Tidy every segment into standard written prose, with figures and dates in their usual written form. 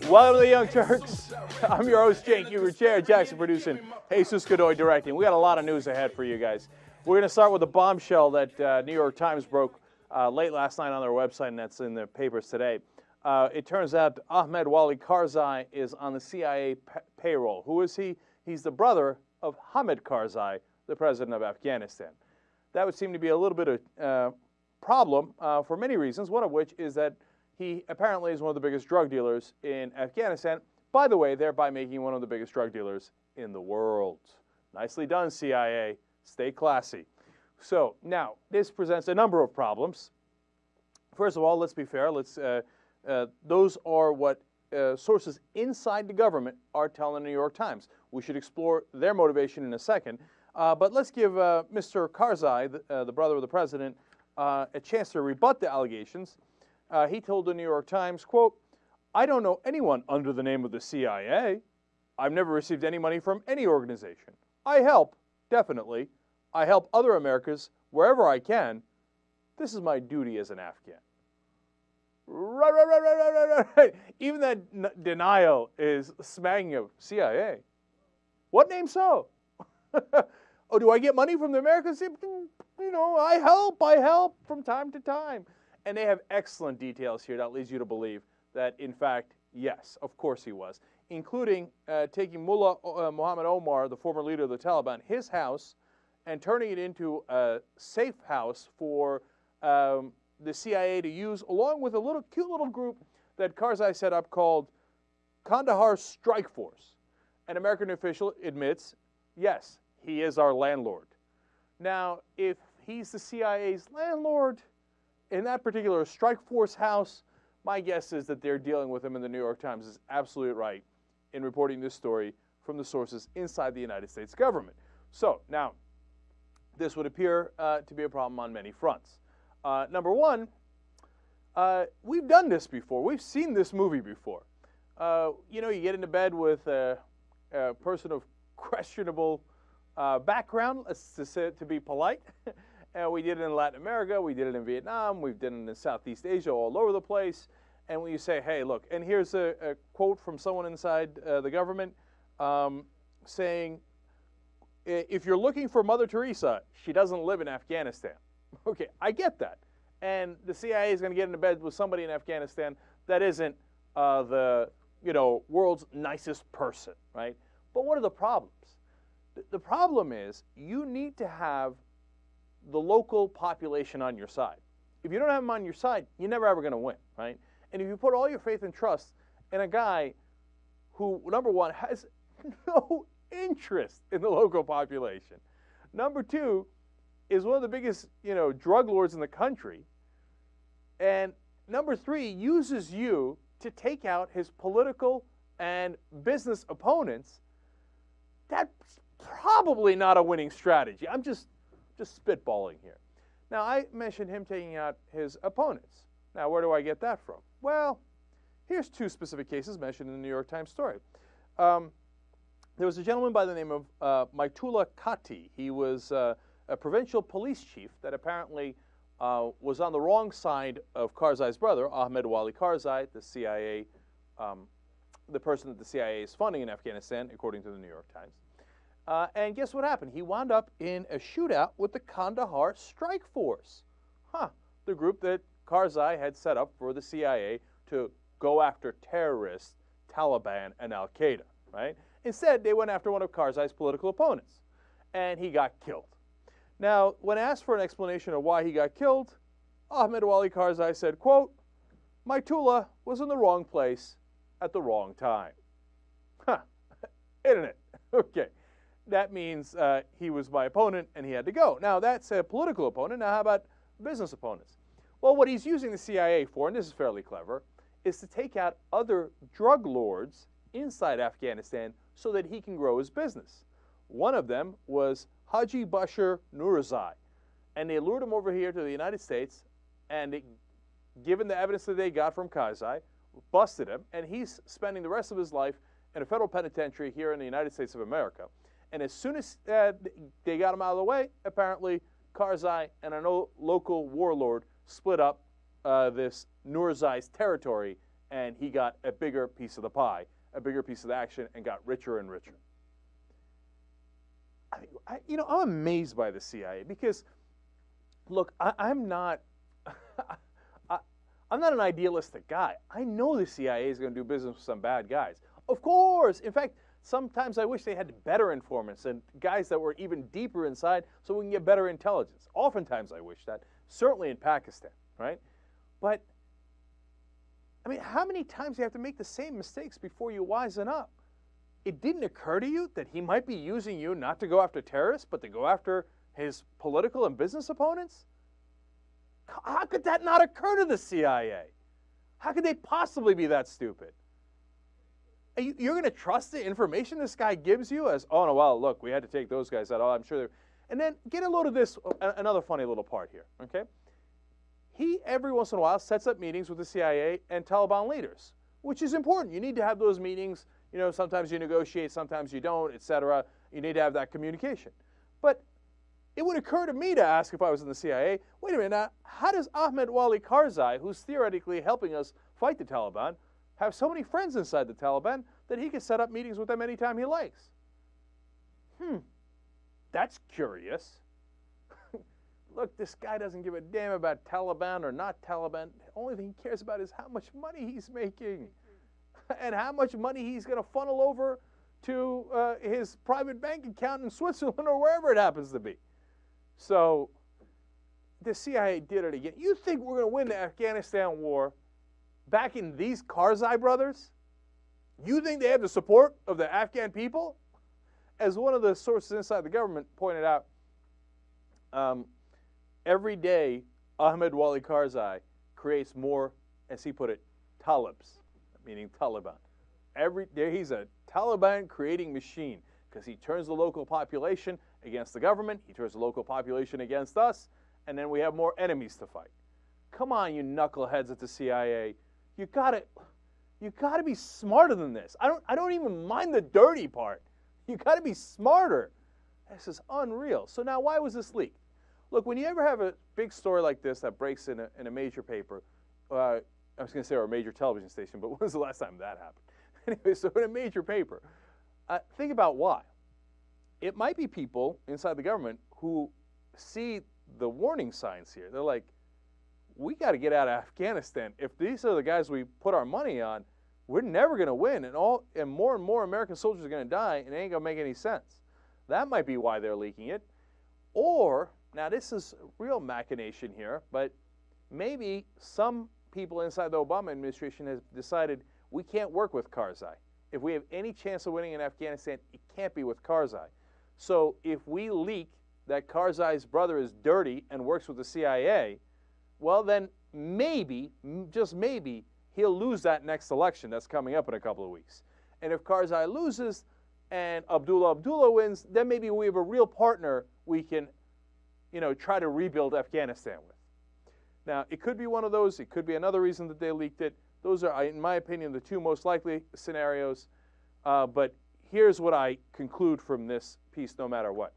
Welcome to the Young Turks. I'm your host, Jake Huber, Jared Jackson producing, Jesus Godoy directing. We got a lot of news ahead for you guys. We're going to start with a bombshell that New York Times broke late last night on their website, and that's in the papers today. It turns out Ahmed Wali Karzai is on the CIA payroll. Who is he? He's the brother of Hamid Karzai, the president of Afghanistan. That would seem to be a little bit of problem for many reasons, one of which is that he apparently is one of the biggest drug dealers in Afghanistan, by the way, thereby making one of the biggest drug dealers in the world. Nicely done, CIA. Stay classy. So now, this presents a number of problems. First of all, let's be fair. Those are what sources inside the government are telling the New York Times. We should explore their motivation in a second. But let's give Mr. Karzai, the brother of the president, a chance to rebut the allegations. He told the New York Times, quote, "I don't know anyone under the name of the CIA. I've never received any money from any organization. I help, definitely. I help other Americans wherever I can. This is my duty as an Afghan." Right. Even that denial is smacking of CIA. What name so? Oh, do I get money from the Americans? You know, I help from time to time. And they have excellent details here that leads you to believe that, in fact, yes, of course he was, including taking Mullah Muhammad Omar, the former leader of the Taliban, his house, and turning it into a safe house for the CIA to use, along with a cute little group that Karzai set up called Kandahar Strike Force. An American official admits, yes, he is our landlord. Now, if he's the CIA's landlord in that particular strike force house, my guess is that they're dealing with him, and the New York Times is absolutely right in reporting this story from the sources inside the United States government. So, now, this would appear to be a problem on many fronts. Number one, we've done this before. We've seen this movie before. You know, you get into bed with a person of questionable background, to be polite. And we did it in Latin America, we did it in Vietnam, we've done it in Southeast Asia, all over the place. And when you say, hey, look, and here's a quote from someone inside the government saying, if you're looking for Mother Teresa, she doesn't live in Afghanistan. Okay, I get that. And the CIA is going to get into bed with somebody in Afghanistan that isn't the world's nicest person, right? But what are the problems? The problem is you need to have the local population on your side. If you don't have them on your side, you're never ever going to win, right? And if you put all your faith and trust in a guy who, number one, has no interest in the local population, number two, is one of the biggest, drug lords in the country, and number three, uses you to take out his political and business opponents, that's probably not a winning strategy. I'm just spitballing here. Now, I mentioned him taking out his opponents. Now, where do I get that from? Well, here's two specific cases mentioned in the New York Times story. There was a gentleman by the name of Maitullah Kati. He was a provincial police chief that apparently was on the wrong side of Karzai's brother, Ahmed Wali Karzai, the CIA, the person that the CIA is funding in Afghanistan, according to the New York Times. And guess what happened? He wound up in a shootout with the Kandahar Strike Force. The group that Karzai had set up for the CIA to go after terrorists, Taliban, and Al-Qaeda, right? Instead, they went after one of Karzai's political opponents, and he got killed. Now, when asked for an explanation of why he got killed, Ahmed Wali Karzai said, quote, "Maitullah was in the wrong place at the wrong time." Isn't it? Okay. That means he was my opponent and he had to go. Now, that's a political opponent. Now, how about business opponents? Well, what he's using the CIA for, and this is fairly clever, is to take out other drug lords inside Afghanistan so that he can grow his business. One of them was Haji Bashir Nurizai, and they lured him over here to the United States, and given the evidence that they got from Karzai, busted him, and he's spending the rest of his life in a federal penitentiary here in the United States of America. And as soon as they got him out of the way, apparently Karzai and a local warlord split up this Nurzai's territory, and he got a bigger piece of the pie, a bigger piece of the action, and got richer and richer. I'm amazed by the CIA because, look, I'm not an idealistic guy. I know the CIA is going to do business with some bad guys. Of course. In fact, sometimes I wish they had better informants and guys that were even deeper inside so we can get better intelligence. Oftentimes I wish that, certainly in Pakistan, right? But, I mean, how many times do you have to make the same mistakes before you wisen up? It didn't occur to you that he might be using you not to go after terrorists, but to go after his political and business opponents? How could that not occur to the CIA? How could they possibly be that stupid? You're going to trust the information this guy gives you as, oh, no, well, look, we had to take those guys out. Oh, I'm sure they're... And then get a load of this, another funny little part here, okay? He, every once in a while, sets up meetings with the CIA and Taliban leaders, which is important. You need to have those meetings. You know, sometimes you negotiate, sometimes you don't, etc. You need to have that communication. But it would occur to me to ask if I was in the CIA, wait a minute, now, how does Ahmed Wali Karzai, who's theoretically helping us fight the Taliban, have so many friends inside the Taliban that he can set up meetings with them anytime he likes? That's curious. Look, this guy doesn't give a damn about Taliban or not Taliban. The only thing he cares about is how much money he's making and how much money he's going to funnel over to his private bank account in Switzerland or wherever it happens to be. So the CIA did it again. You think we're going to win the Afghanistan war backing these Karzai brothers? You think they have the support of the Afghan people? As one of the sources inside the government pointed out, every day Ahmed Wali Karzai creates more, as he put it, Talibs, meaning Taliban. Every day he's a Taliban creating machine because he turns the local population against the government, he turns the local population against us, and then we have more enemies to fight. Come on, you knuckleheads at the CIA. You gotta be smarter than this. I don't even mind the dirty part. You gotta be smarter. This is unreal. So now why was this leaked? Look, when you ever have a big story like this that breaks in a major paper, I was going to say or a major television station, but when was the last time that happened? Anyway, so in a major paper, think about why. It might be people inside the government who see the warning signs here. They're like, we got to get out of Afghanistan. If these are the guys we put our money on, we're never going to win, and more American soldiers are going to die, and it ain't going to make any sense. That might be why they're leaking it. Or, now this is real machination here, but maybe some people inside the Obama administration has decided we can't work with Karzai. If we have any chance of winning in Afghanistan, it can't be with Karzai. So if we leak that Karzai's brother is dirty and works with the CIA, well then maybe, just maybe, he'll lose that next election that's coming up in a couple of weeks. And if Karzai loses and Abdullah wins, then maybe we have a real partner we can, try to rebuild Afghanistan with. Now, it could be one of those. It could be another reason that they leaked it. Those are, in my opinion, the two most likely scenarios. But here's what I conclude from this piece no matter what.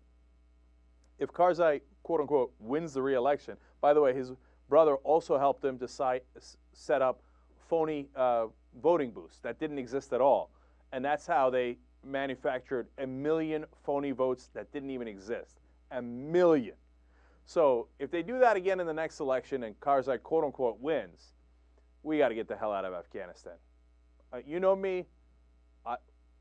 If Karzai, quote unquote, wins the re-election, by the way, his brother also helped him to set up phony voting booths that didn't exist at all. And that's how they manufactured 1 million phony votes that didn't even exist. 1 million. So if they do that again in the next election and Karzai, quote unquote, wins, we got to get the hell out of Afghanistan. You know me,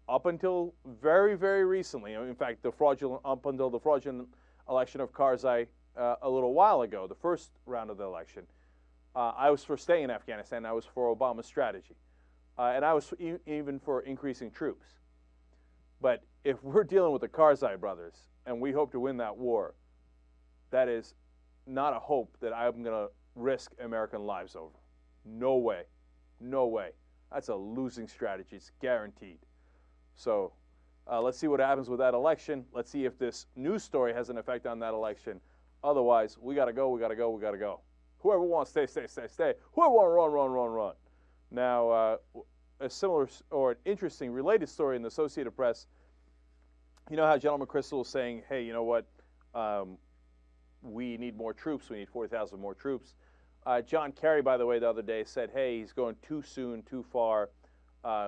up until very, very recently, in fact, up until the fraudulent election of Karzai a little while ago, the first round of the election, I was for staying in Afghanistan. I was for Obama's strategy. And I was even for increasing troops. But if we're dealing with the Karzai brothers and we hope to win that war, that is not a hope that I'm going to risk American lives over. No way. No way. That's a losing strategy. It's guaranteed. So let's see what happens with that election. Let's see if this news story has an effect on that election. Otherwise, we got to go, we got to go, we got to go. Whoever wants to stay. Whoever wants to run. Now, a similar or an interesting related story in the Associated Press. You know how General McChrystal was saying, hey, you know what? We need more troops. We need 40,000 more troops. John Kerry, by the way, the other day said, hey, he's going too soon, too far.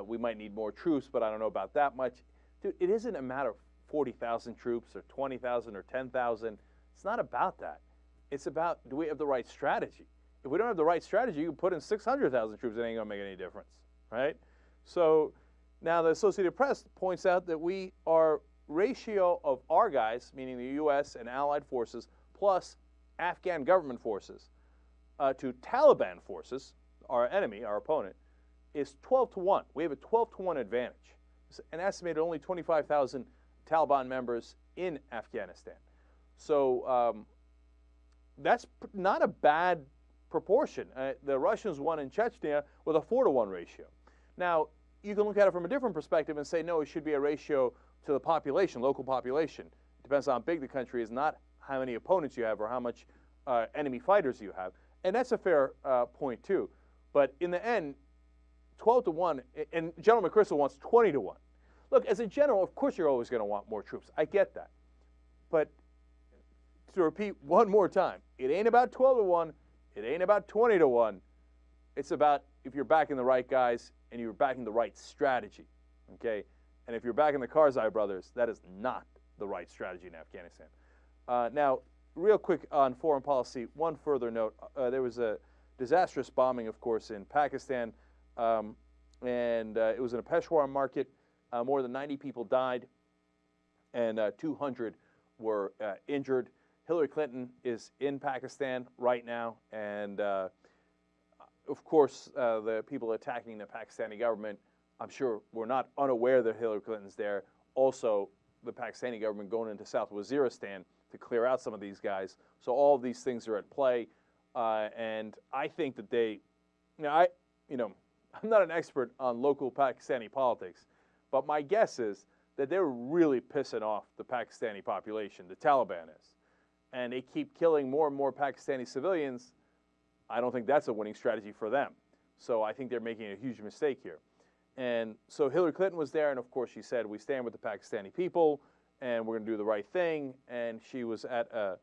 We might need more troops, but I don't know about that much. Dude, it isn't a matter of 40,000 troops or 20,000 or 10,000. It's not about that. It's about, do we have the right strategy? If we don't have the right strategy, you can put in 600,000 troops. It ain't going to make any difference, right? So now the Associated Press points out that our ratio of our guys, meaning the U.S. and allied forces, plus Afghan government forces, to Taliban forces, our enemy, our opponent, is 12 to 1. We have a 12 to 1 advantage. It's an estimated only 25,000 Taliban members in Afghanistan. So that's not a bad proportion. The Russians won in Chechnya with a 4 to 1 ratio. Now, you can look at it from a different perspective and say, no, it should be a ratio to the population, local population. It depends on how big the country is, not how many opponents you have or how much enemy fighters you have. And that's a fair point, too. But in the end, 12 to 1, and General McChrystal wants 20 to 1. Look, as a general, of course you're always going to want more troops. I get that. But to repeat one more time, it ain't about 12 to 1. It ain't about 20 to 1. It's about if you're backing the right guys and you're backing the right strategy, okay? And if you're backing the Karzai brothers, that is not the right strategy in Afghanistan. Now, real quick on foreign policy, one further note. There was a disastrous bombing, of course, in Pakistan, and it was in a Peshawar market. More than 90 people died, and 200 were injured. Hillary Clinton is in Pakistan right now, and of course, the people attacking the Pakistani government, I'm sure, were not unaware that Hillary Clinton's there. Also, the Pakistani government going into South Waziristan to clear out some of these guys. So all of these things are at play, and I think that I'm not an expert on local Pakistani politics, but my guess is that they're really pissing off the Pakistani population, the Taliban is, and they keep killing more and more Pakistani civilians. I don't think that's a winning strategy for them. So I think they're making a huge mistake here. And so Hillary Clinton was there, and of course she said, we stand with the Pakistani people, and we're going to do the right thing. And she was at a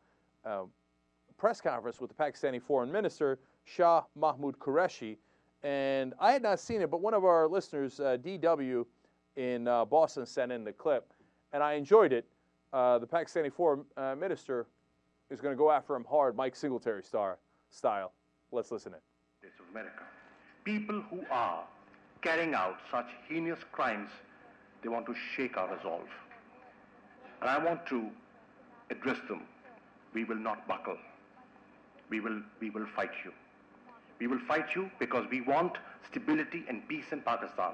press conference with the Pakistani foreign minister, Shah Mahmood Qureshi, and I had not seen it, but one of our listeners, DW in Boston, sent in the clip, and I enjoyed it. The Pakistani foreign minister is going to go after him hard, Mike Singletary style. Let's listen in. States of America. People who are carrying out such heinous crimes, they want to shake our resolve. And I want to address them. We will not buckle. We will fight you. We will fight you because we want stability and peace in Pakistan.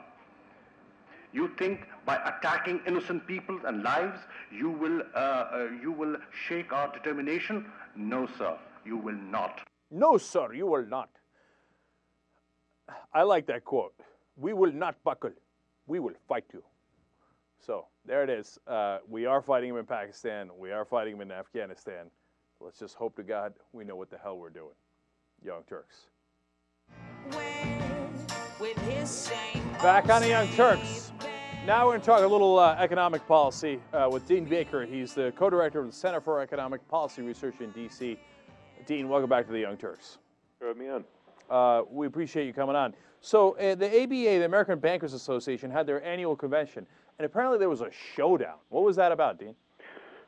You think by attacking innocent people and lives, you will shake our determination? No, sir, you will not. No, sir, you will not. I like that quote. We will not buckle. We will fight you. So there it is. We are fighting him in Pakistan. We are fighting him in Afghanistan. Let's just hope to God we know what the hell we're doing. Young Turks. Back on the Young Turks. Now we're going to talk a little economic policy with Dean Baker. He's the co-director of the Center for Economic Policy Research in D.C. Dean, welcome back to the Young Turks. Have me on. We appreciate you coming on. So the ABA, the American Bankers Association, had their annual convention, and apparently there was a showdown. What was that about, Dean?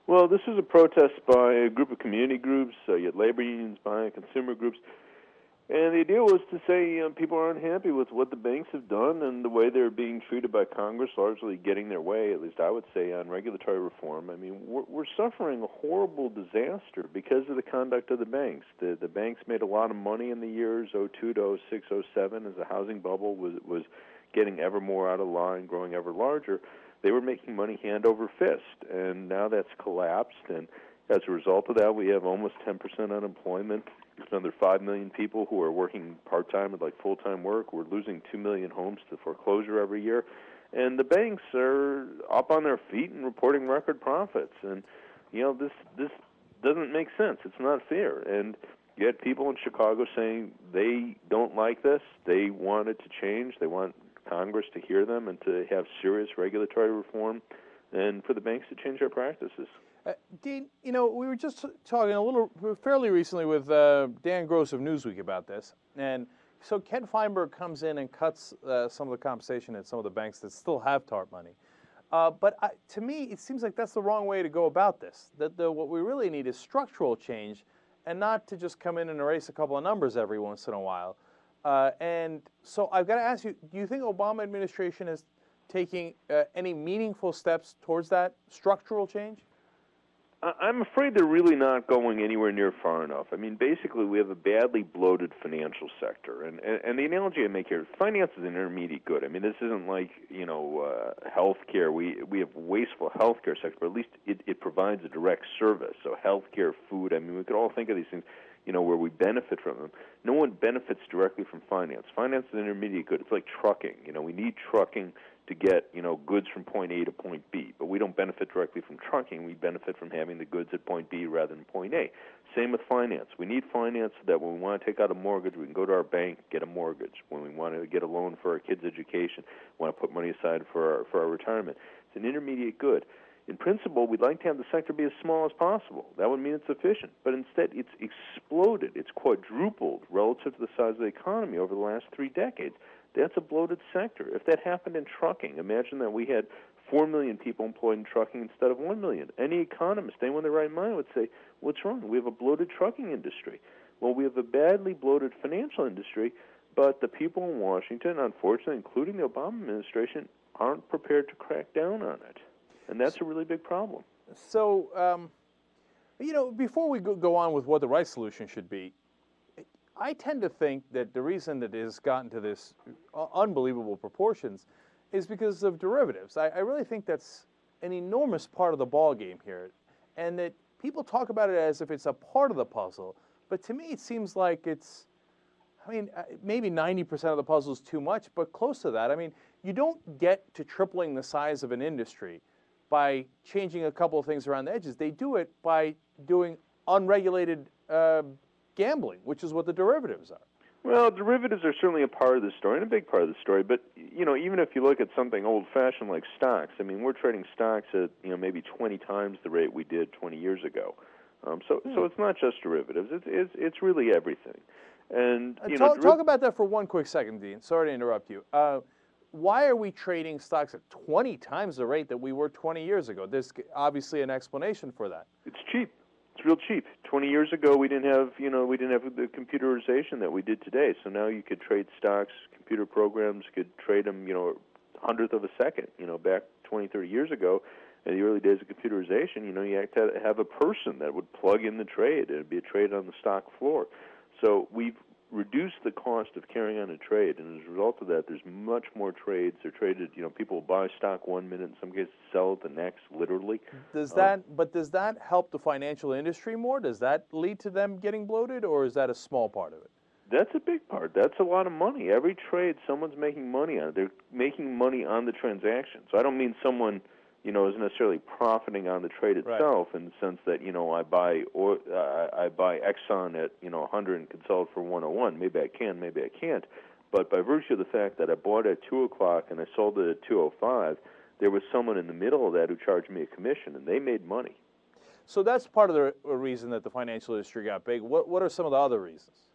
Well, this was a protest by a group of community groups. You had labor unions buying, consumer groups. And the idea was to say people are unhappy with what the banks have done and the way they're being treated by Congress, largely getting their way, at least I would say, on regulatory reform. I mean, we're suffering a horrible disaster because of the conduct of the banks. The banks made a lot of money in the years 02 to 06, 07 as the housing bubble was getting ever more out of line, growing ever larger. They were making money hand over fist, and now that's collapsed. And as a result of that, we have almost 10% unemployment. There's another 5 million people who are working part-time with like full-time work. We're losing 2 million homes to foreclosure every year. And the banks are up on their feet and reporting record profits. And, this doesn't make sense. It's not fair. And you had people in Chicago saying they don't like this. They want it to change. They want Congress to hear them and to have serious regulatory reform and for the banks to change their practices. Dean, we were just talking fairly recently with Dan Gross of Newsweek about this, and so Ken Feinberg comes in and cuts some of the compensation at some of the banks that still have TARP money. But to me, it seems like that's the wrong way to go about this. What we really need is structural change, and not to just come in and erase a couple of numbers every once in a while. And so I've got to ask you, do you think Obama administration is taking any meaningful steps towards that structural change? I'm afraid they're really not going anywhere near far enough. I mean, basically, we have a badly bloated financial sector, and the analogy I make here, finance is an intermediate good. I mean, this isn't like healthcare. We have wasteful healthcare sector, but at least it provides a direct service. So healthcare, food. I mean, we could all think of these things, where we benefit from them. No one benefits directly from finance. Finance is an intermediate good. It's like trucking. We need trucking to get, goods from point A to point B. But we don't benefit directly from trucking. We benefit from having the goods at point B rather than point A. Same with finance. We need finance so that when we want to take out a mortgage, we can go to our bank, get a mortgage. When we want to get a loan for our kids' education, want to put money aside for our retirement. It's an intermediate good. In principle, we'd like to have the sector be as small as possible. That would mean it's efficient. But instead, it's exploded. It's quadrupled relative to the size of the economy over the last 3 decades. That's a bloated sector. If that happened in trucking, imagine that we had 4 million people employed in trucking instead of 1 million. Any economist, anyone in their right mind would say, what's wrong? We have a bloated trucking industry. Well, we have a badly bloated financial industry, but the people in Washington, unfortunately, including the Obama administration, aren't prepared to crack down on it. And that's a really big problem. So, before we go on with what the right solution should be, I tend to think that the reason that it has gotten to this unbelievable proportions is because of derivatives. I really think that's an enormous part of the ball game here, and that people talk about it as if it's a part of the puzzle. But to me, it seems like it's, maybe 90% of the puzzle is too much, but close to that. I mean, you don't get to tripling the size of an industry by changing a couple of things around the edges. They do it by doing unregulated gambling, which is what the derivatives are. Well, derivatives are certainly a part of the story, and a big part of the story. But, even if you look at something old-fashioned like stocks, we're trading stocks at, maybe 20 times the rate we did 20 years ago. So it's not just derivatives. It's really everything. And, talk about that for one quick second, Dean. Sorry to interrupt you. Why are we trading stocks at 20 times the rate that we were 20 years ago? There's obviously an explanation for that. It's cheap. It's real cheap. 20 years ago, we didn't have the computerization that we did today. So now you could trade stocks, computer programs could trade them, a hundredth of a second. Back 20, 30 years ago, in the early days of computerization, you had to have a person that would plug in the trade. It would be a trade on the stock floor. So we've reduced the cost of carrying on a trade, and as a result of that, there's much more trades. They're traded, people buy stock 1 minute, in some cases sell it the next, literally. Does that help the financial industry more? Does that lead to them getting bloated, or is that a small part of it? That's a big part. That's a lot of money. Every trade, someone's making money on it. They're making money on the transaction. So I don't mean someone isn't necessarily profiting on the trade itself, right, in the sense that, I buy Exxon at, 100 and can sell it for 101. Maybe I can, maybe I can't. But by virtue of the fact that I bought it at 2 o'clock and I sold it at 2:05, there was someone in the middle of that who charged me a commission, and they made money. So that's part of the reason that the financial industry got big. What are some of the other reasons?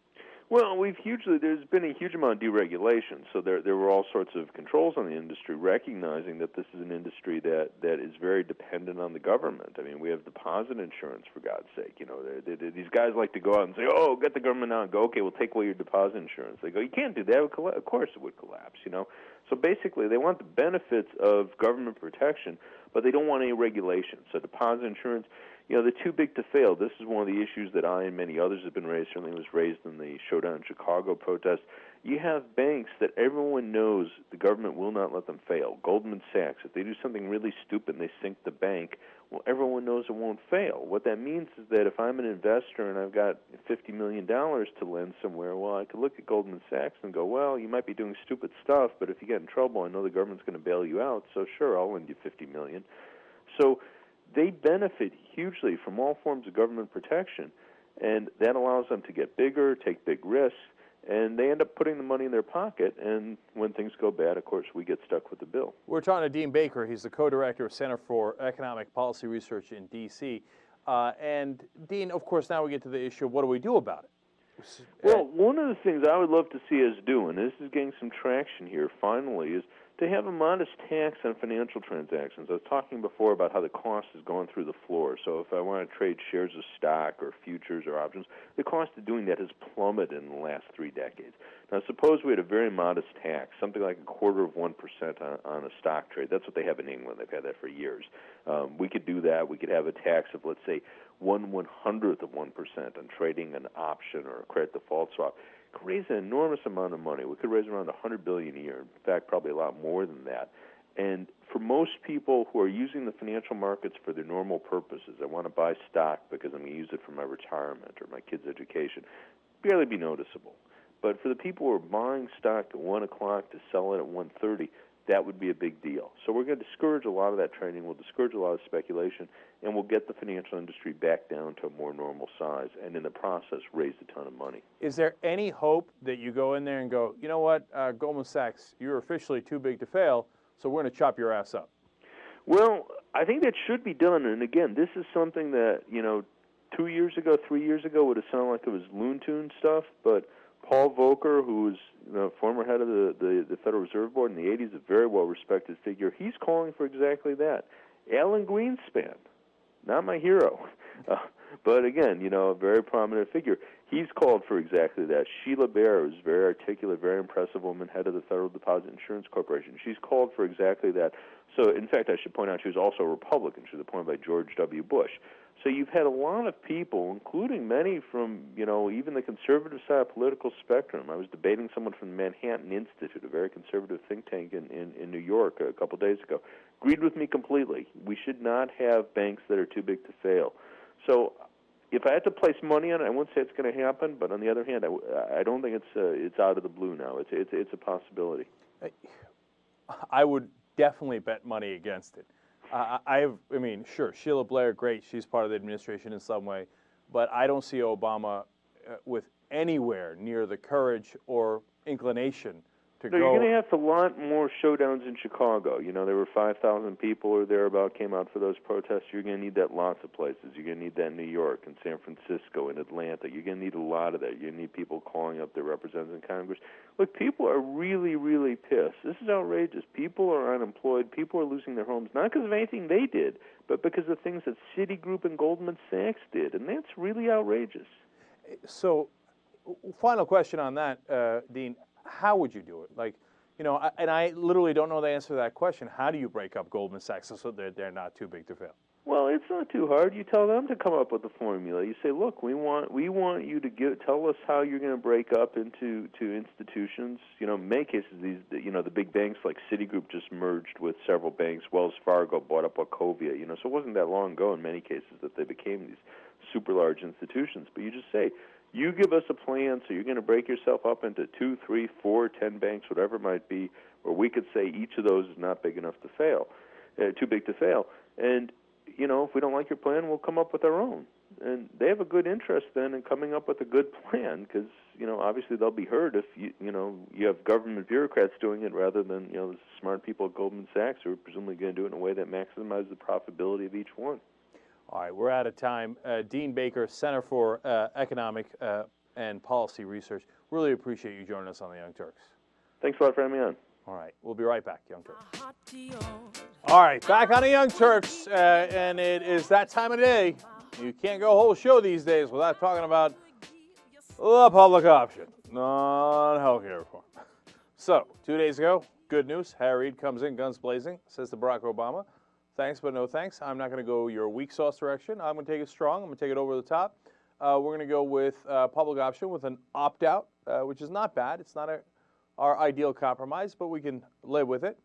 Well, there's been a huge amount of deregulation, so there were all sorts of controls on the industry, recognizing that this is an industry that is very dependent on the government. We have deposit insurance, for God's sake. These guys like to go out and say, oh, get the government out and go, okay, we'll take away your deposit insurance. They go, you can't do that. Of course it would collapse, So basically, they want the benefits of government protection, but they don't want any regulation. So deposit insurance, they're too big to fail. This is one of the issues that I and many others have been raised. Certainly was raised in the Showdown in Chicago protest. You have banks that everyone knows the government will not let them fail. Goldman Sachs, if they do something really stupid and they sink the bank, well, everyone knows it won't fail. What that means is that if I'm an investor and I've got $50 million to lend somewhere, well, I could look at Goldman Sachs and go, well, you might be doing stupid stuff, but if you get in trouble, I know the government's going to bail you out, so sure, I'll lend you $50 million. So they benefit hugely from all forms of government protection, and that allows them to get bigger, take big risks, and they end up putting the money in their pocket, and when things go bad, of course, we get stuck with the bill. We're talking to Dean Baker. He's the co-director of Center for Economic Policy Research in D.C. And Dean, of course, now we get to the issue of what do we do about it? Well, one of the things I would love to see us do, and this is getting some traction here finally, is to have a modest tax on financial transactions. I was talking before about how the cost has gone through the floor. So if I want to trade shares of stock or futures or options, the cost of doing that has plummeted in the last 3 decades. Now, suppose we had a very modest tax, something like 1/4% on a stock trade. That's what they have in England. They've had that for years. We could do that. We could have a tax of, let's say, 1/100% on trading an option or a credit default swap. Could raise an enormous amount of money. We could raise around $100 billion a year. In fact, probably a lot more than that. And for most people who are using the financial markets for their normal purposes, I want to buy stock because I'm going to use it for my retirement or my kids' education, barely be noticeable. But for the people who are buying stock at 1 o'clock to sell it at 1:30, that would be a big deal. So we're going to discourage a lot of that trading. We'll discourage a lot of speculation, and we'll get the financial industry back down to a more normal size, and in the process, raise a ton of money. Is there any hope that you go in there and go, you know what, Goldman Sachs, you're officially too big to fail, so we're going to chop your ass up? Well, I think that should be done. And again, this is something that, 2 years ago, 3 years ago would have sounded like it was Looney Tunes stuff, but Paul Volcker, who was former head of the Federal Reserve Board in the 80s, a very well-respected figure, he's calling for exactly that. Alan Greenspan, not my hero, but again, a very prominent figure, he's called for exactly that. Sheila Bair, who's a very articulate, very impressive woman, head of the Federal Deposit Insurance Corporation, she's called for exactly that. So, in fact, I should point out she was also a Republican. She was appointed by George W. Bush. So you've had a lot of people, including many from, even the conservative side of the political spectrum. I was debating someone from the Manhattan Institute, a very conservative think tank in New York a couple days ago. Agreed with me completely. We should not have banks that are too big to fail. So if I had to place money on it, I wouldn't say it's going to happen. But on the other hand, I don't think it's out of the blue now. It's a possibility. I would definitely bet money against it. Sure, Sheila Blair, great. She's part of the administration in some way. But I don't see Obama with anywhere near the courage or inclination to go. You're going to have a lot more showdowns in Chicago. There were 5,000 people or thereabout came out for those protests. You're going to need that lots of places. You're going to need that in New York and San Francisco and Atlanta. You're going to need a lot of that. You're going to need people calling up their representatives in Congress. Look, people are really, really pissed. This is outrageous. People are unemployed. People are losing their homes, not because of anything they did, but because of things that Citigroup and Goldman Sachs did, and that's really outrageous. So, final question on that, Dean. How would you do it? And I literally don't know the answer to that question. How do you break up Goldman Sachs so that they're not too big to fail? Well, it's not too hard. You tell them to come up with a formula. You say, look, we want you to tell us how you're going to break up into institutions. In many cases, the big banks like Citigroup just merged with several banks. Wells Fargo bought up Wachovia. So it wasn't that long ago in many cases that they became these super large institutions. But you just say, you give us a plan, so you're going to break yourself up into 2, 3, 4, 10 banks, whatever it might be, or we could say each of those is not big enough to fail, too big to fail. And, if we don't like your plan, we'll come up with our own. And they have a good interest then in coming up with a good plan because, obviously they'll be heard if, you have government bureaucrats doing it rather than, the smart people at Goldman Sachs who are presumably going to do it in a way that maximizes the profitability of each one. All right, we're out of time. Dean Baker, Center for Economic and Policy Research. Really appreciate you joining us on the Young Turks. Thanks a lot for having me on. All right, we'll be right back, Young Turks. All right, back on the Young Turks, and it is that time of day. You can't go a whole show these days without talking about the public option on healthcare reform. So, 2 days ago, good news. Harry Reid comes in guns blazing, says to Barack Obama, thanks, but no thanks. I'm not going to go your weak sauce direction. I'm going to take it strong. I'm going to take it over the top. We're going to go with public option with an opt-out, which is not bad. It's not our ideal compromise, but we can live with it.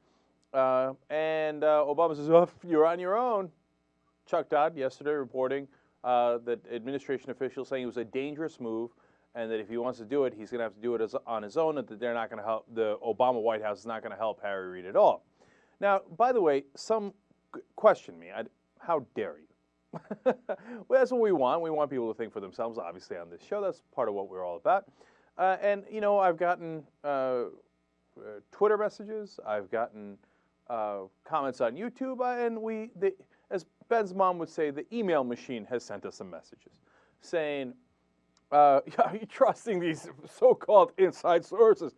And Obama says, oh, you're on your own. Chuck Todd yesterday reporting that administration officials saying it was a dangerous move and that if he wants to do it, he's going to have to do it on his own and that they're not going to help. The Obama White House is not going to help Harry Reid at all. Now, by the way, some question me. How dare you? Well, that's what we want. We want people to think for themselves, obviously, on this show. That's part of what we're all about. And, you know, I've gotten Twitter messages. I've gotten comments on YouTube. As Ben's mom would say, the email machine has sent us some messages saying, are you trusting these so-called inside sources?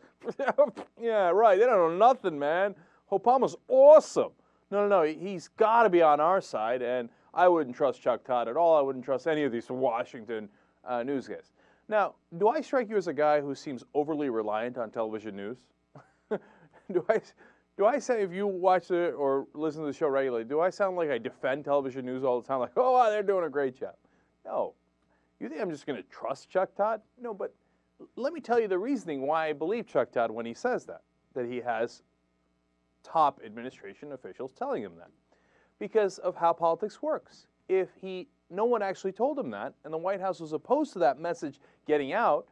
Yeah, right. They don't know nothing, man. Obama's awesome. No. He's got to be on our side, and I wouldn't trust Chuck Todd at all. I wouldn't trust any of these Washington news guys. Now, do I strike you as a guy who seems overly reliant on television news? Do I say, if you watch it or listen to the show regularly, do I sound like I defend television news all the time? Like, oh, wow, they're doing a great job. No. You think I'm just going to trust Chuck Todd? No, but let me tell you the reasoning why I believe Chuck Todd when he says that he has top administration officials telling him that. Because of how politics works. If no one actually told him that, and the White House was opposed to that message getting out,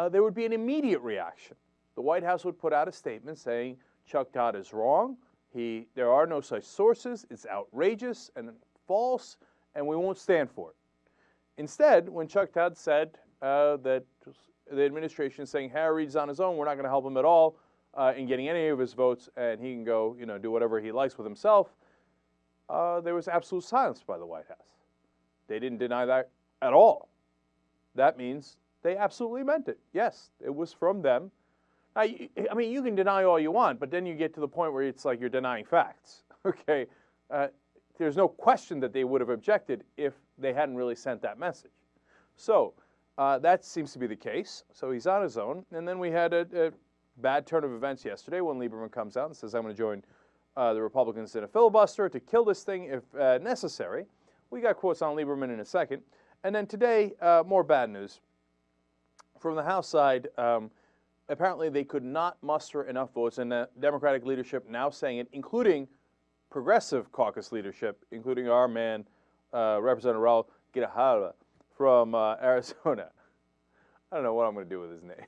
there would be an immediate reaction. The White House would put out a statement saying, Chuck Todd is wrong, there are no such sources, it's outrageous and false, and we won't stand for it. Instead, when Chuck Todd said that the administration is saying Harry Reid's on his own, we're not going to help him at all in getting any of his votes, and he can go, do whatever he likes with himself, there was absolute silence by the White House. They didn't deny that at all. That means they absolutely meant it. Yes, it was from them. I mean, you can deny all you want, but then you get to the point where it's like you're denying facts. Okay, there's no question that they would have objected if they hadn't really sent that message. So that seems to be the case. So he's on his own. And then we had a bad turn of events yesterday when Lieberman comes out and says, I'm going to join the Republicans in a filibuster to kill this thing if necessary. We got quotes on Lieberman in a second. And then today, more bad news. From the House side, apparently they could not muster enough votes, and the Democratic leadership now saying it, including Progressive Caucus leadership, including our man, Representative Raul Grijalva from Arizona. I don't know what I'm going to do with his name.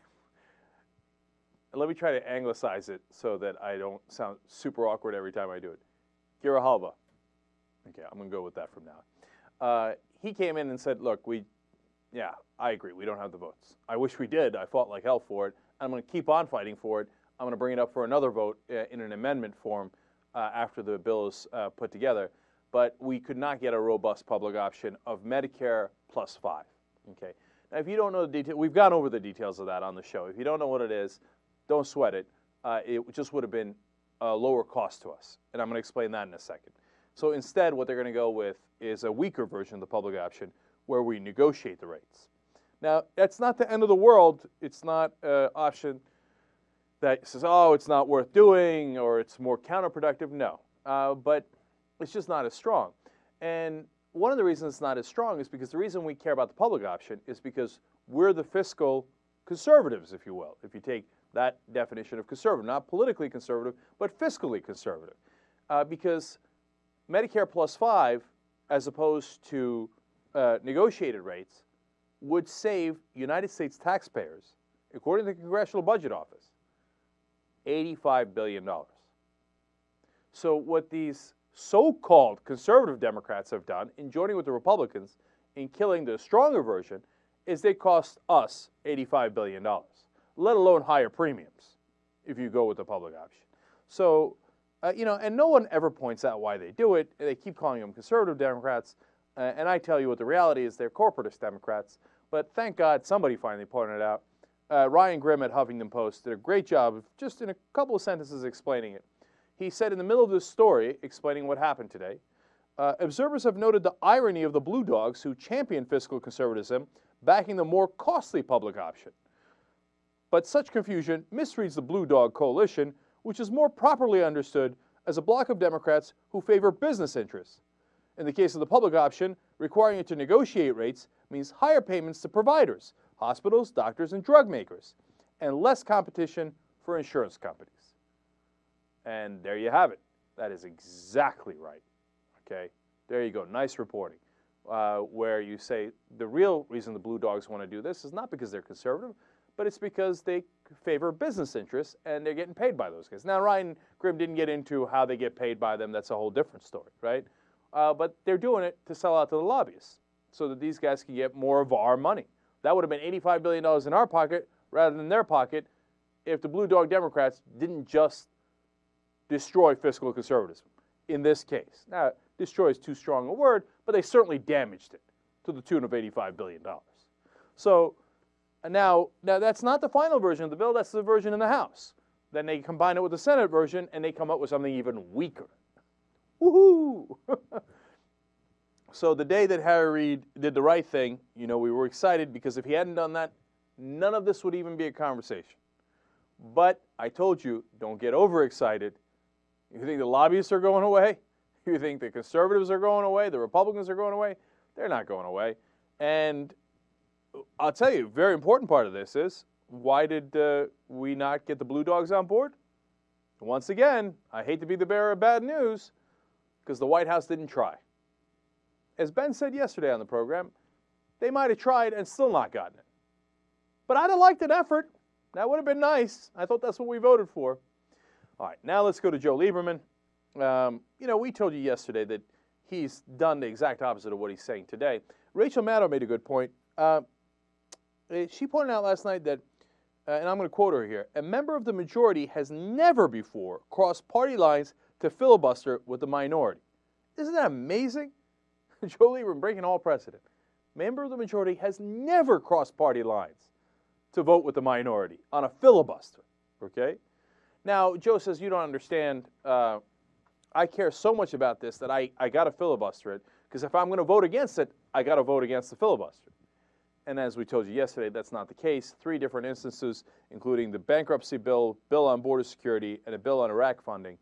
Let me try to anglicize it so that I don't sound super awkward every time I do it. Grijalva. Okay, I'm going to go with that from now. He came in and said, look, I agree, we don't have the votes. I wish we did. I fought like hell for it. I'm going to keep on fighting for it. I'm going to bring it up for another vote in an amendment form after the bill is put together. But we could not get a robust public option of Medicare plus 5. Okay. Now, if you don't know the details, we've gone over the details of that on the show. If you don't know what it is, don't sweat it. It just would have been a lower cost to us. And I'm going to explain that in a second. So instead, what they're going to go with is a weaker version of the public option where we negotiate the rates. Now, that's not the end of the world. It's not an option that says, oh, it's not worth doing or it's more counterproductive. No, but it's just not as strong. And one of the reasons it's not as strong is because the reason we care about the public option is because we're the fiscal conservatives, if you will, if you take that definition of conservative, not politically conservative, but fiscally conservative. Because Medicare plus 5, as opposed to negotiated rates, would save United States taxpayers, according to the Congressional Budget Office, $85 billion. So what these so-called conservative Democrats have done in joining with the Republicans in killing the stronger version is they cost us $85 billion, let alone higher premiums if you go with the public option. So, and no one ever points out why they do it. They keep calling them conservative Democrats. And I tell you what the reality is, they're corporatist Democrats. But thank God somebody finally pointed it out. Ryan Grimm at Huffington Post did a great job of just in a couple of sentences explaining it. He said in the middle of this story, explaining what happened today, observers have noted the irony of the blue dogs who champion fiscal conservatism, backing the more costly public option. But such confusion misreads the Blue Dog Coalition, which is more properly understood as a bloc of Democrats who favor business interests. In the case of the public option, requiring it to negotiate rates means higher payments to providers, hospitals, doctors, and drug makers, and less competition for insurance companies. And there you have it. That is exactly right. Okay, there you go. Nice reporting. Where you say the real reason the Blue Dogs want to do this is not because they're conservative, but it's because they favor business interests and they're getting paid by those guys. Now, Ryan Grimm didn't get into how they get paid by them. That's a whole different story, right? But they're doing it to sell out to the lobbyists so that these guys can get more of our money. That would have been $85 billion in our pocket rather than their pocket if the Blue Dog Democrats didn't just destroy fiscal conservatism in this case. Now, destroy is too strong a word, but they certainly damaged it to the tune of $85 billion. So now that's not the final version of the bill. That's the version in the House. Then they combine it with the Senate version, and they come up with something even weaker. Woohoo! So the day that Harry Reid did the right thing, we were excited because if he hadn't done that, none of this would even be a conversation. But I told you, don't get overexcited. You think the lobbyists are going away? You think the conservatives are going away? The Republicans are going away? They're not going away. And I'll tell you, a very important part of this is, why did we not get the Blue Dogs on board? Once again, I hate to be the bearer of bad news, because the White House didn't try. As Ben said yesterday on the program, they might have tried and still not gotten it. But I'd have liked an effort. That would have been nice. I thought that's what we voted for. All right, now let's go to Joe Lieberman. We told you yesterday that he's done the exact opposite of what he's saying today. Rachel Maddow made a good point. She pointed out last night that, and I'm going to quote her here, a member of the majority has never before crossed party lines to filibuster with the minority. Isn't that amazing? Joe Lieberman breaking all precedent. Member of the majority has never crossed party lines to vote with the minority on a filibuster, okay? Now, Joe says, you don't understand. I care so much about this that I got to filibuster it, because if I'm going to vote against it, I got to vote against the filibuster. And as we told you yesterday, that's not the case. 3 different instances, including the bankruptcy bill, bill on border security, and a bill on Iraq funding.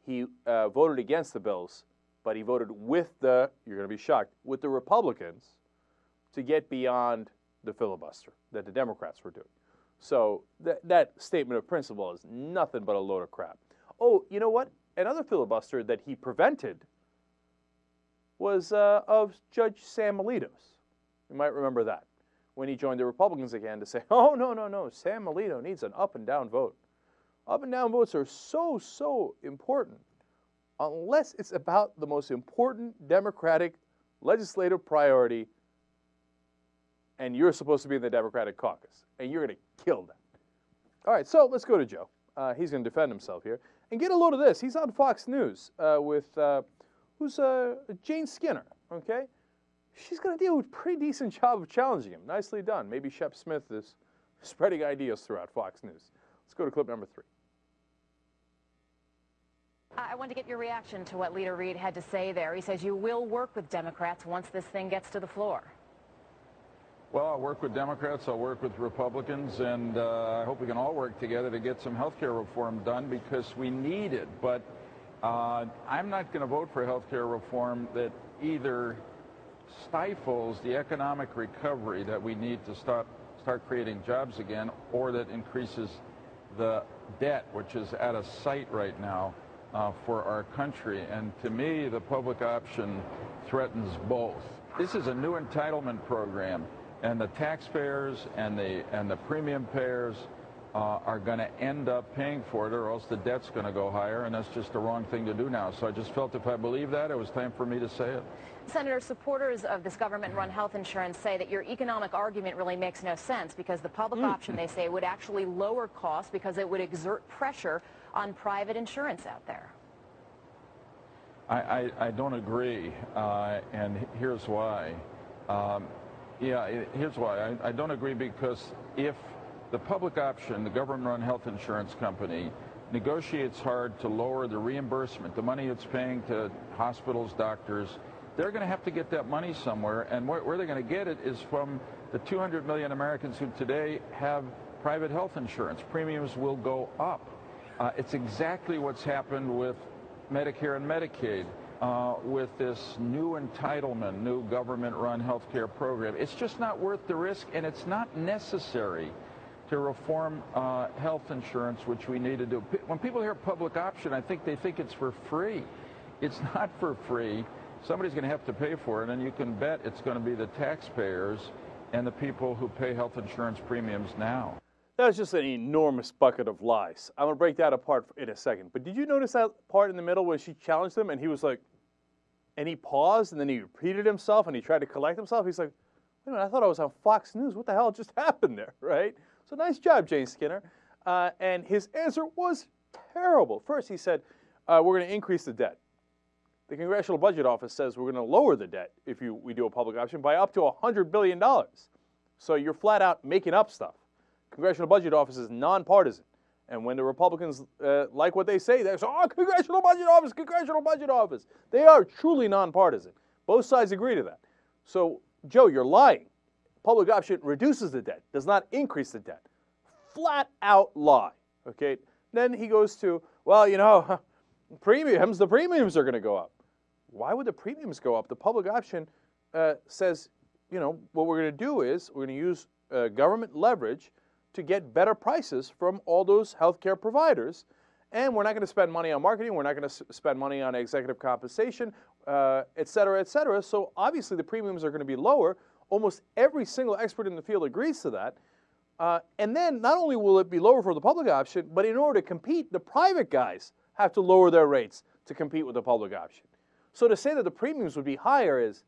He voted against the bills, but he voted with you're going to be shocked, with the Republicans to get beyond the filibuster that the Democrats were doing. So that statement of principle is nothing but a load of crap. Oh, you know what? Another filibuster that he prevented was of Judge Sam Alito's. You might remember that, when he joined the Republicans again to say, oh, no, Sam Alito needs an up and down vote. Up and down votes are so important, unless it's about the most important Democratic legislative priority, and you're supposed to be in the Democratic caucus, and you're going to kill that. All right, so let's go to Joe. He's going to defend himself here. And get a load of this. He's on Fox News with Jane Skinner, okay? She's going to do a pretty decent job of challenging him. Nicely done. Maybe Shep Smith is spreading ideas throughout Fox News. Let's go to clip number 3. I want to get your reaction to what Leader Reid had to say there. He says you will work with Democrats once this thing gets to the floor. Well, I'll work with Democrats, I'll work with Republicans, and I hope we can all work together to get some health care reform done, because we need it. But I'm not going to vote for health care reform that either stifles the economic recovery that we need to start creating jobs again, or that increases the debt, which is at a sight right now for our country. And to me, the public option threatens both. This is a new entitlement program, and the taxpayers and the premium payers are going to end up paying for it, or else the debt's going to go higher, and that's just the wrong thing to do now. So I just felt if I believe that, it was time for me to say it. Senator, supporters of this government-run health insurance say that your economic argument really makes no sense, because the public option, they say, would actually lower costs because it would exert pressure on private insurance out there. I don't agree, and here's why. Here's why. I don't agree, because if the public option, the government-run health insurance company, negotiates hard to lower the reimbursement, the money it's paying to hospitals, doctors, they're going to have to get that money somewhere, and where they're going to get it is from the 200 million Americans who today have private health insurance. Premiums will go up. It's exactly what's happened with Medicare and Medicaid, with this new entitlement, new government-run health care program. It's just not worth the risk, and it's not necessary to reform health insurance, which we need to do. When people hear public option, I think they think it's for free. It's not for free. Somebody's going to have to pay for it, and you can bet it's going to be the taxpayers and the people who pay health insurance premiums now. That was just an enormous bucket of lies. I'm going to break that apart in a second. But did you notice that part in the middle where she challenged him and he was like, and he paused and then he repeated himself and he tried to collect himself? He's like, wait a minute, I thought I was on Fox News. What the hell just happened there, right? So nice job, Jane Skinner. And his answer was terrible. First, he said, we're going to increase the debt. The Congressional Budget Office says we're going to lower the debt if we do a public option by up to $100 billion. So you're flat out making up stuff. Congressional Budget Office is nonpartisan. And when the Republicans like what they say, they say, oh, Congressional Budget Office, Congressional Budget Office. They are truly nonpartisan. Both sides agree to that. So, Joe, you're lying. Public option reduces the debt, does not increase the debt. Flat out lie. Okay? Then he goes to, well, you know, the premiums are going to go up. Why would the premiums go up? The public option says, you know, what we're going to do is we're going to use government leverage to get better prices from all those healthcare providers. And we're not going to spend money on marketing. We're not going to spend money on executive compensation, et cetera, et cetera. So obviously the premiums are going to be lower. Almost every single expert in the field agrees to that. And then not only will it be lower for the public option, but in order to compete, the private guys have to lower their rates to compete with the public option. So to say that the premiums would be higher is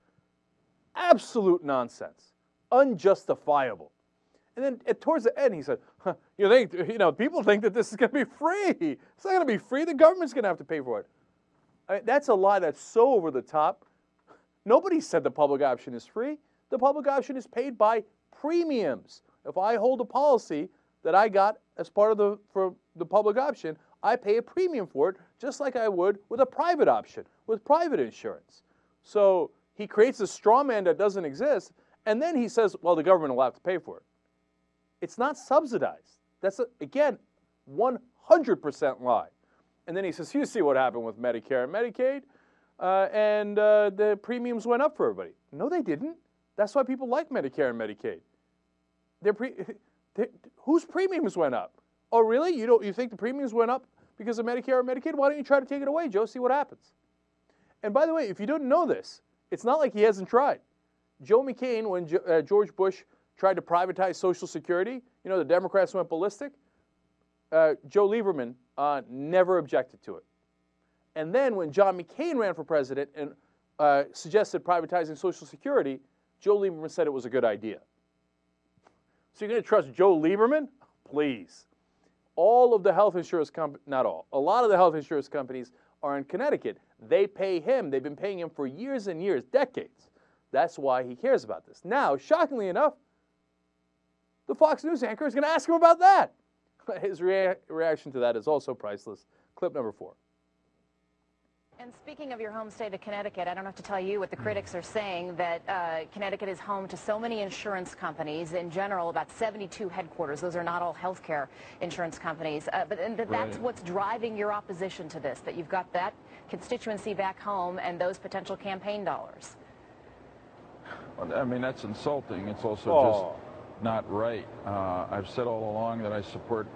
absolute nonsense, unjustifiable. And then towards the end, he said, people think that this is going to be free. It's not going to be free. The government's going to have to pay for it. That's a lie that's so over the top. Nobody said the public option is free. The public option is paid by premiums. If I hold a policy that I got as part of the public option, I pay a premium for it, just like I would with a private option, with private insurance. So he creates a straw man that doesn't exist, and then he says, well, the government will have to pay for it. It's not subsidized. That's, again, 100% lie. And then he says, you see what happened with Medicare and Medicaid, and the premiums went up for everybody. No, they didn't. That's why people like Medicare and Medicaid. Whose premiums went up? Oh, really? You think the premiums went up because of Medicare or Medicaid? Why don't you try to take it away, Joe? See what happens. And by the way, if you didn't know this, it's not like he hasn't tried. Joe McCain, when George Bush tried to privatize Social Security, the Democrats went ballistic. Joe Lieberman never objected to it. And then when John McCain ran for president and suggested privatizing Social Security, Joe Lieberman said it was a good idea. So you're going to trust Joe Lieberman? Please. All of the health insurance companies, not all, a lot of the health insurance companies are in Connecticut. They pay him. They've been paying him for years and years, decades. That's why he cares about this. Now, shockingly enough, the Fox News anchor is going to ask him about that. His reaction to that is also priceless. Clip number 4. And speaking of your home state of Connecticut, I don't have to tell you what the critics are saying, that Connecticut is home to so many insurance companies. In general, about 72 headquarters. Those are not all healthcare insurance companies. But that's what's driving your opposition to this, that you've got that constituency back home and those potential campaign dollars. I mean, that's insulting. It's also just not right. I've said all along that I support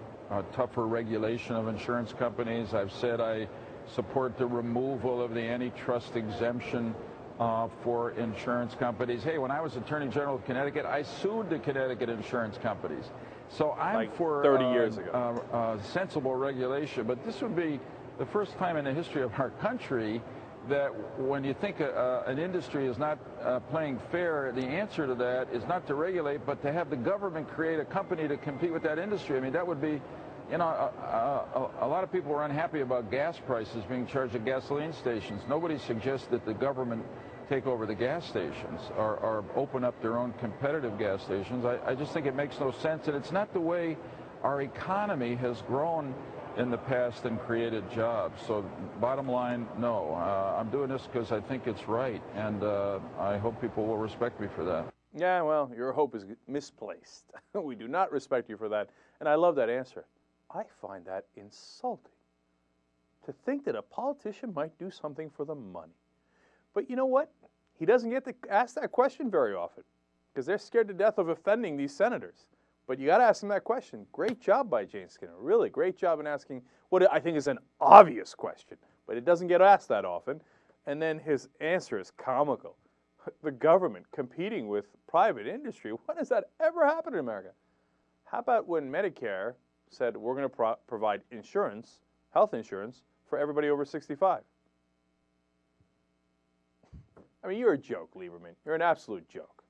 tougher regulation of insurance companies. I've said I support the removal of the antitrust exemption for insurance companies. Hey, when I was Attorney General of Connecticut, I sued the Connecticut insurance companies. So I'm for 30 years ago. Sensible regulation. But this would be the first time in the history of our country that when you think an industry is not playing fair, the answer to that is not to regulate, but to have the government create a company to compete with that industry. I mean, that would be, a lot of people are unhappy about gas prices being charged at gasoline stations. Nobody suggests that the government take over the gas stations or open up their own competitive gas stations. I just think it makes no sense, and it's not the way our economy has grown in the past and created jobs. So bottom line, no. I'm doing this because I think it's right, and I hope people will respect me for that. Yeah, well, your hope is misplaced. We do not respect you for that, and I love that answer. I find that insulting, to think that a politician might do something for the money. But you know what? He doesn't get to ask that question very often because they're scared to death of offending these senators. But you got to ask him that question. Great job by Jane Skinner. Really great job in asking what I think is an obvious question, but it doesn't get asked that often. And then his answer is comical. The government competing with private industry. When has that ever happened in America? How about when Medicare said we're going to provide insurance, health insurance, for everybody over 65? I mean, you're a joke, Lieberman. You're an absolute joke.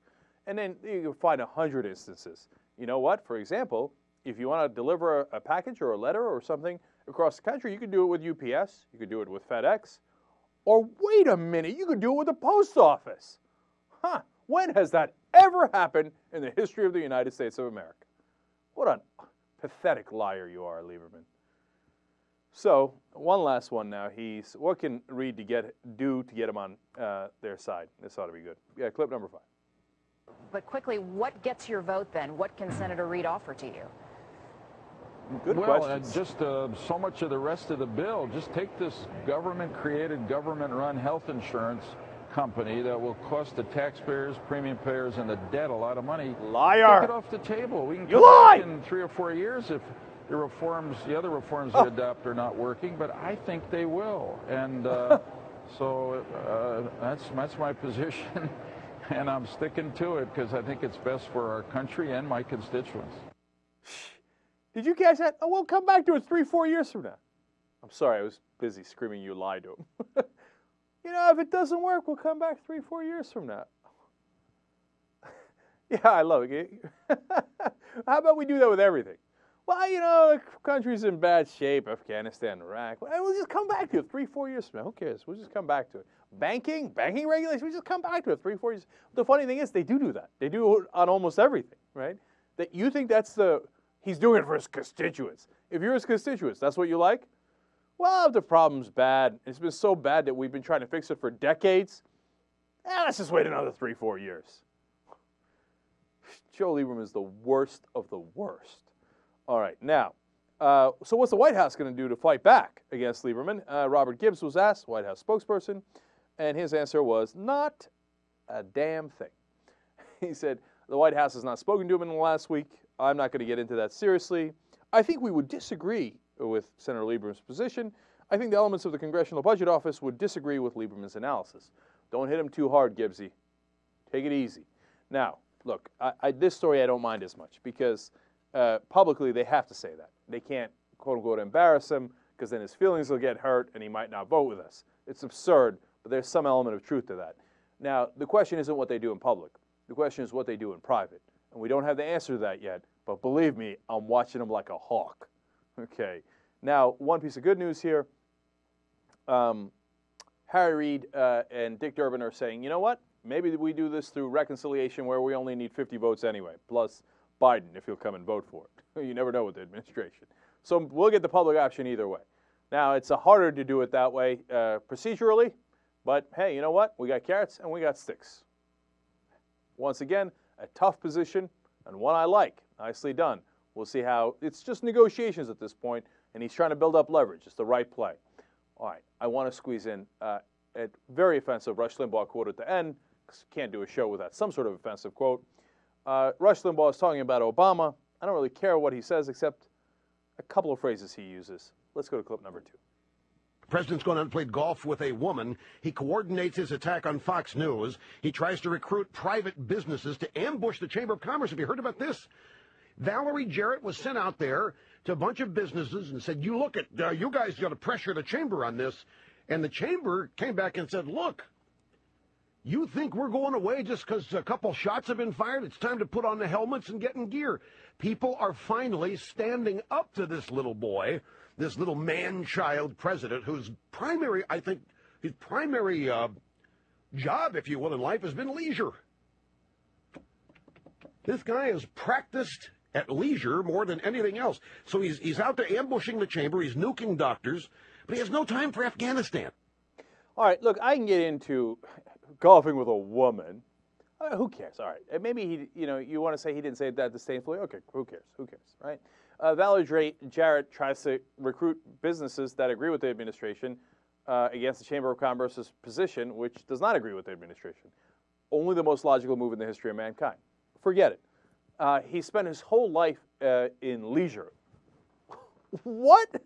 And then you can find 100 instances. You know what? For example, if you want to deliver a package or a letter or something across the country, you could do it with UPS, you could do it with FedEx, or wait a minute, you could do it with the post office. Huh, when has that ever happened in the history of the United States of America? What a pathetic liar you are, Lieberman. So, one last one now. What can Reid do to get him on their side? This ought to be good. Yeah, clip number 5. But quickly, what gets your vote then? What can Senator Reid offer to you? Good questions. Just so much of the rest of the bill. Just take this government-created, government-run health insurance company that will cost the taxpayers, premium payers, and the debt a lot of money. Liar! Take it off the table. We can You come lie! back in 3 or 4 years if the other reforms we adopt are not working, but I think they will. And so that's my position, and I'm sticking to it because I think it's best for our country and my constituents. Did you catch that? Oh, we'll come back to it 3-4 years from now. I'm sorry, I was busy screaming you lied to him. You know, if it doesn't work, we'll come back 3-4 years from now. Yeah, I love it. How about we do that with everything? Well, you know, the country's in bad shape, Afghanistan, Iraq. We'll just come back to it 3-4 years from now. Who cares? We'll just come back to it. Banking regulations, we just come back to it 3-4 years. The funny thing is, they do that. They do it on almost everything, right? That you think he's doing it for his constituents. If you're his constituents, that's what you like? Well, if the problem's bad, it's been so bad that we've been trying to fix it for decades, let's just wait another 3-4 years. Joe Lieberman is the worst of the worst. All right, now, so what's the White House going to do to fight back against Lieberman? Robert Gibbs was asked, White House spokesperson, and his answer was not a damn thing. He said, the White House has not spoken to him in the last week. I'm not going to get into that seriously. I think we would disagree with Senator Lieberman's position. I think the elements of the Congressional Budget Office would disagree with Lieberman's analysis. Don't hit him too hard, Gibbsy. Take it easy. Now, look, this story I don't mind as much because publicly they have to say that. They can't, quote-unquote, embarrass him because then his feelings will get hurt and he might not vote with us. It's absurd, but there's some element of truth to that. Now, the question isn't what they do in public. The question is what they do in private. And we don't have the answer to that yet, but believe me, I'm watching them like a hawk. Okay. Now, one piece of good news here. Harry Reid and Dick Durbin are saying, you know what? Maybe we do this through reconciliation where we only need 50 votes anyway, plus Biden, if he'll come and vote for it. You never know with the administration. So we'll get the public option either way. Now, it's harder to do it that way procedurally, but hey, you know what? We got carrots and we got sticks. Once again, a tough position and one I like. Nicely done. We'll see how it's just negotiations at this point, and he's trying to build up leverage. It's the right play. All right, I want to squeeze in a very offensive Rush Limbaugh quote at the end, because you can't do a show without some sort of offensive quote. Rush Limbaugh is talking about Obama. I don't really care what he says except a couple of phrases he uses. Let's go to clip number 2. The president's gone out and played golf with a woman. He coordinates his attack on Fox News. He tries to recruit private businesses to ambush the Chamber of Commerce. Have you heard about this? Valerie Jarrett was sent out there to a bunch of businesses and said, you guys got to pressure the Chamber on this. And the Chamber came back and said, look, you think we're going away just because a couple shots have been fired? It's time to put on the helmets and get in gear. People are finally standing up to this little boy, this little man-child president whose primary, I think, his primary job, if you will, in life has been leisure. This guy has practiced at leisure more than anything else. So he's out there ambushing the Chamber. He's nuking doctors, but he has no time for Afghanistan. All right, look, I can get into golfing with a woman. Who cares? All right, maybe you want to say he didn't say that disdainfully. Okay, who cares? Who cares, right? Valerie Jarrett tries to recruit businesses that agree with the administration against the Chamber of Commerce's position, which does not agree with the administration. Only the most logical move in the history of mankind. Forget it. He spent his whole life in leisure. What?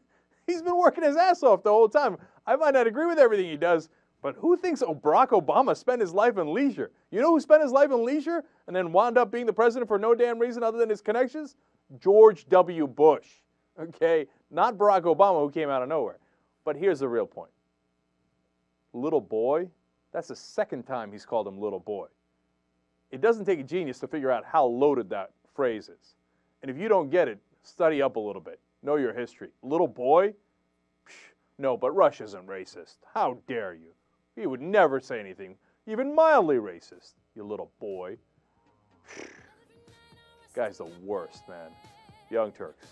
He's been working his ass off the whole time. I might not agree with everything he does, but who thinks Barack Obama spent his life in leisure? You know who spent his life in leisure and then wound up being the president for no damn reason other than his connections? George W. Bush. Okay? Not Barack Obama, who came out of nowhere. But here's the real point. Little boy? That's the second time he's called him little boy. It doesn't take a genius to figure out how loaded that phrase is. And if you don't get it, Study up a little bit. Know your history. Little boy? Psh, no, but Rush isn't racist. How dare you? He would never say anything even mildly racist, you little boy. Guy's the worst, man. Young Turks.